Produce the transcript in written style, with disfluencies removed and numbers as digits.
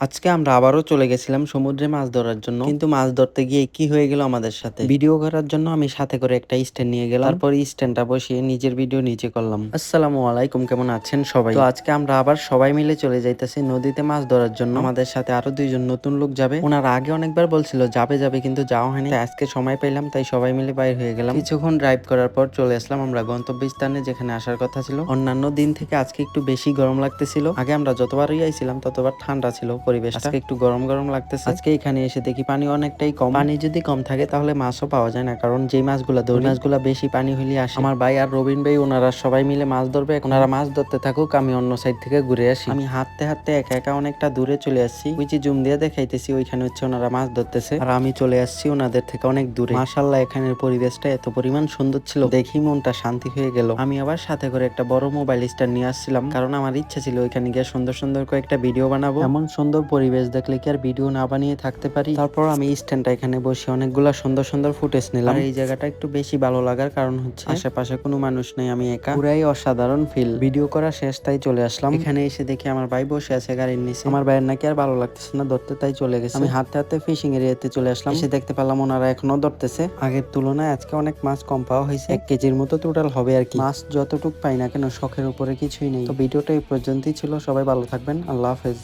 আজকে আমরা আবারও চলে গেছিলাম সমুদ্রে মাছ ধরার জন্য, কিন্তু মাছ ধরতে গিয়ে কি হয়ে গেল আমাদের সাথে। ভিডিও করার জন্য আমি সাথে করে একটা স্ট্যান্ড নিয়ে গেলাম, তারপর স্ট্যান্ডটা বসিয়ে নিজের ভিডিও নিজে করলাম। আসসালামু আলাইকুম, কেমন আছেন সবাই? তো আজকে আমরা আবার সবাই মিলে চলে যাইতেছি নদীতে মাছ ধরার জন্য। আমাদের সাথে আরো দুইজন নতুন লোক যাবে। ওনারা আগে অনেকবার বলছিল যাবে যাবে, কিন্তু যাওয়া হয়নি। তাই আজকে সময় পেলাম, তাই সবাই মিলে বাইর হয়ে গেলাম। কিছুক্ষণ ড্রাইভ করার পর চলে আসলাম আমরা গন্তব্যস্থানে, যেখানে আসার কথা ছিল। অন্যান্য দিন থেকে আজকে একটু বেশি গরম লাগতেছিল। আগে আমরা যতবারই আইছিলাম ততবার ঠান্ডা ছিল পরিবেশটা, আজকে একটু গরম গরম লাগতেছে। আজকে এখানে এসে দেখি পানি অনেকটাই কম। পানি যদি কম থাকে তাহলে মাছও পাওয়া যায় না, কারণ যে মাছগুলা ধরি মাছগুলা বেশি পানি হইলে আসে। আমার ভাই আর রবিন ভাই ওনারা সবাই মিলে মাছ ধরবে। ওনারা মাছ ধরতে থাকুক, আমি অন্য সাইড থেকে ঘুরে আসি। আমি হাঁটতে হাঁটতে একা একা অনেকটা দূরে চলে আসছি। ওই যে জুম দিয়ে দেখাইতেছি, ওইখানে হচ্ছে ওনারা মাছ ধরতেছে, আর আমি চলে আসছি ওনাদের থেকে অনেক দূরে। মাশাআল্লাহ, এখানের পরিবেশটা এত পরিমাণ সুন্দর ছিল, দেখি মনটা শান্তি হয়ে গেল। আমি আবার সাথে করে একটা বড় মোবাইল স্ট্যান্ড নিয়ে আসছিলাম, কারণ আমার ইচ্ছা ছিল ওইখানে গিয়ে সুন্দর সুন্দর কয়েকটা ভিডিও বানাবো। এমন সুন্দর পরিবেশ দেখলে কি আর ভিডিও না বানিয়ে থাকতে পারি। তারপর আমি স্ট্যান্ডটা এখানে বসে অনেকগুলা সুন্দর সুন্দর ফুটেজ নিলাম। আর এই জায়গাটা একটু বেশি ভালো লাগার কারণ হচ্ছে আশেপাশে কোনো মানুষ নেই, আমি একা। পুরাই অসাধারণ ফিল। ভিডিও করা শেষ, তাই চলে আসলাম। এখানে এসে দেখি আমার ভাই বসে আছে গাড়ির নিচে। আমার ভাইয়ের নাকি আর ভালো লাগতেছে না ধরতে, তাই চলে গেছে। আমি হাঁটতে হাঁটতে ফিশিং এরিয়াতে চলে আসলাম। এসে দেখতে পেলাম ওনারা এখনো ধরতেছে। আগের তুলনায় আজকে অনেক মাছ কম পাওয়া হয়েছে, 1 কেজির মতো টোটাল হবে আর কি। মাছ যতটুক পাই না কেন, শখের উপরে কিছুই নেই। তো ভিডিওটা এই পর্যন্তই ছিল। সবাই ভালো থাকবেন, আল্লাহ হাফেজ।